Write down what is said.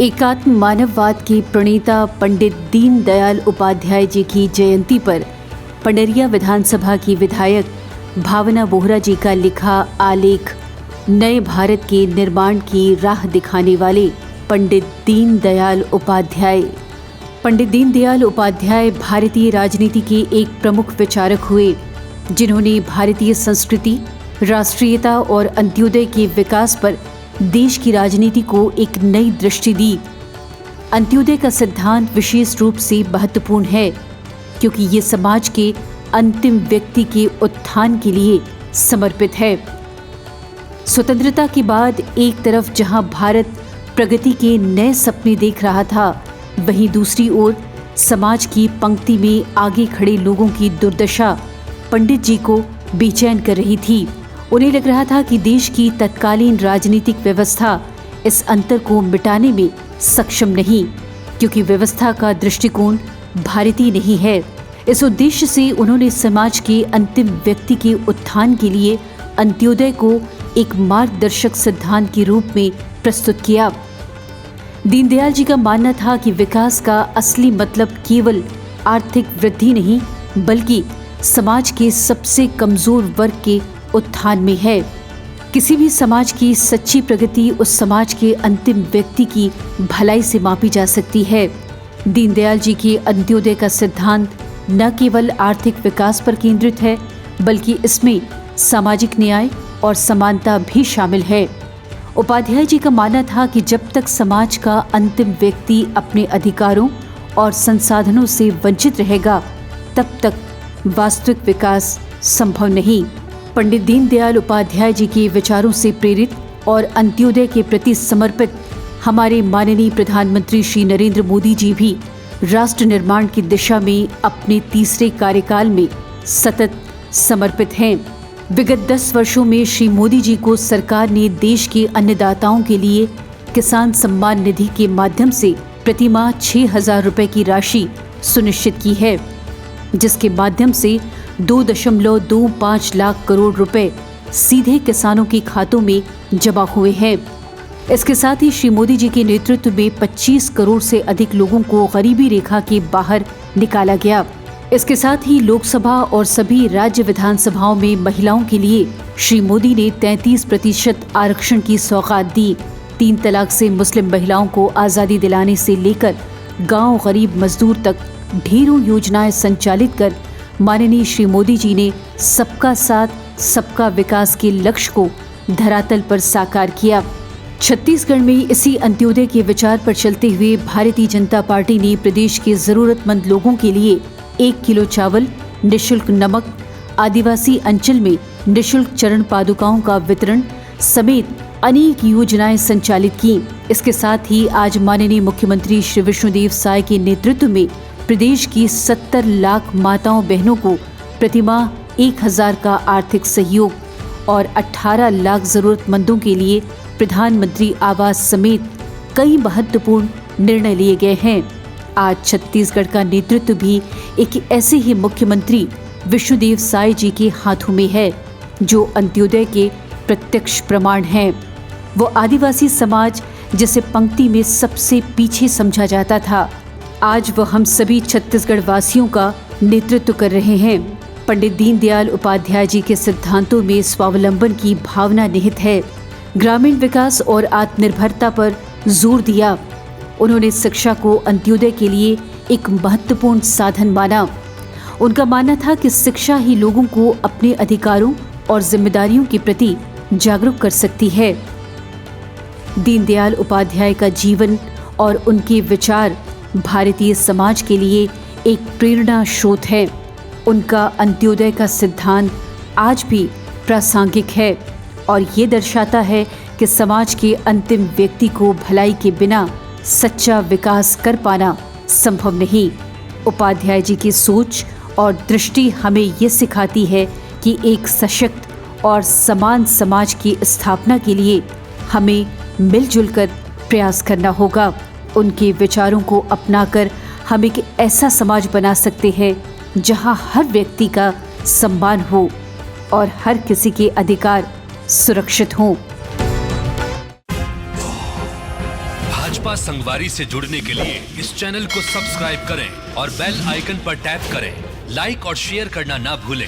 एकात्म मानववाद के प्रणेता पंडित दीनदयाल उपाध्याय जी की जयंती पर पंडरिया विधानसभा की विधायक भावना बोहरा जी का लिखा आलेख नए भारत के निर्माण की राह दिखाने वाले पंडित दीनदयाल उपाध्याय। पंडित दीनदयाल उपाध्याय भारतीय राजनीति के एक प्रमुख विचारक हुए, जिन्होंने भारतीय संस्कृति, राष्ट्रीयता और अंत्योदय के विकास पर देश की राजनीति को एक नई दृष्टि दी। अंत्योदय का सिद्धांत विशेष रूप से महत्वपूर्ण है क्योंकि ये समाज के अंतिम व्यक्ति के उत्थान के लिए समर्पित है। स्वतंत्रता के बाद एक तरफ जहां भारत प्रगति के नए सपने देख रहा था, वहीं दूसरी ओर समाज की पंक्ति में आगे खड़े लोगों की दुर्दशा पंडित जी को बेचैन कर रही थी। उन्हें लग रहा था कि देश की तत्कालीन राजनीतिक व्यवस्था इस अंतर को मिटाने में सक्षम नहीं, क्योंकि व्यवस्था का दृष्टिकोण भारतीय नहीं है। इस उद्देश्य से उन्होंने समाज के अंतिम व्यक्ति के उत्थान के लिए अंत्योदय को एक मार्गदर्शक सिद्धांत के रूप में प्रस्तुत किया। दीनदयाल जी का मानना था कि विकास का असली मतलब केवल आर्थिक वृद्धि नहीं, बल्कि समाज के सबसे कमजोर वर्ग के उत्थान में है। किसी भी समाज की सच्ची प्रगति उस समाज के अंतिम व्यक्ति की भलाई से मापी जा सकती है। दीनदयाल जी के अंत्योदय का सिद्धांत न केवल आर्थिक विकास पर केंद्रित है, बल्कि इसमें सामाजिक न्याय और समानता भी शामिल है। उपाध्याय जी का मानना था कि जब तक समाज का अंतिम व्यक्ति अपने अधिकारों और संसाधनों से वंचित रहेगा, तब तक वास्तविक विकास संभव नहीं। पंडित दीनदयाल उपाध्याय जी के विचारों से प्रेरित और अंत्योदय के प्रति समर्पित हमारे माननीय प्रधानमंत्री श्री नरेंद्र मोदी जी भी राष्ट्र निर्माण की दिशा में अपने तीसरे कार्यकाल में सतत समर्पित हैं। विगत 10 वर्षों में श्री मोदी जी को सरकार ने देश के अन्नदाताओं के लिए किसान सम्मान निधि के माध्यम से प्रतिमाह 6,000 रुपए की राशि सुनिश्चित की है, जिसके माध्यम से 2.25 लाख करोड़ रुपए सीधे किसानों के खातों में जमा हुए हैं। इसके साथ ही श्री मोदी जी के नेतृत्व में 25 करोड़ से अधिक लोगों को गरीबी रेखा के बाहर निकाला गया। इसके साथ ही लोकसभा और सभी राज्य विधानसभाओं में महिलाओं के लिए श्री मोदी ने 33% आरक्षण की सौगात दी। 3 तलाक से मुस्लिम महिलाओं को आज़ादी दिलाने से लेकर गांव गरीब मजदूर तक ढेरों योजनाएं संचालित कर माननीय श्री मोदी जी ने सबका साथ सबका विकास के लक्ष्य को धरातल पर साकार किया। छत्तीसगढ़ में इसी अंत्योदय के विचार पर चलते हुए भारतीय जनता पार्टी ने प्रदेश के जरूरतमंद लोगों के लिए 1 किलो चावल, निःशुल्क नमक, आदिवासी अंचल में निःशुल्क चरण पादुकाओं का वितरण समेत अनेक योजनाएं संचालित की। इसके साथ ही आज माननीय मुख्यमंत्री श्री विष्णुदेव साय के नेतृत्व में प्रदेश की 70 लाख माताओं बहनों को प्रतिमाह 1,000 का आर्थिक सहयोग और 18 लाख जरूरतमंदों के लिए प्रधानमंत्री आवास समेत कई महत्वपूर्ण निर्णय लिए गए हैं। आज छत्तीसगढ़ का नेतृत्व भी एक ऐसे ही मुख्यमंत्री विष्णुदेव साय जी के हाथों में है, जो अंत्योदय के प्रत्यक्ष प्रमाण हैं। वो आदिवासी समाज जिसे पंक्ति में सबसे पीछे समझा जाता था, आज वह हम सभी छत्तीसगढ़ वासियों का नेतृत्व कर रहे हैं। पंडित दीनदयाल उपाध्याय जी के सिद्धांतों में स्वावलंबन की भावना निहित है। ग्रामीण विकास और आत्मनिर्भरता पर जोर दिया। उन्होंने शिक्षा को अंत्योदय के लिए एक महत्वपूर्ण साधन माना। उनका मानना था कि शिक्षा ही लोगों को अपने अधिकारों और जिम्मेदारियों के प्रति जागरूक कर सकती है। दीनदयाल उपाध्याय का जीवन और उनके विचार भारतीय समाज के लिए एक प्रेरणा स्रोत है। उनका अंत्योदय का सिद्धांत आज भी प्रासंगिक है और ये दर्शाता है कि समाज के अंतिम व्यक्ति को भलाई के बिना सच्चा विकास कर पाना संभव नहीं। उपाध्याय जी की सोच और दृष्टि हमें ये सिखाती है कि एक सशक्त और समान समाज की स्थापना के लिए हमें मिलजुल कर प्रयास करना होगा। उनके विचारों को अपनाकर हम एक ऐसा समाज बना सकते हैं जहां हर व्यक्ति का सम्मान हो और हर किसी के अधिकार सुरक्षित हों। भाजपा संगवारी से जुड़ने के लिए इस चैनल को सब्सक्राइब करें और बेल आइकन पर टैप करें। लाइक और शेयर करना ना भूलें।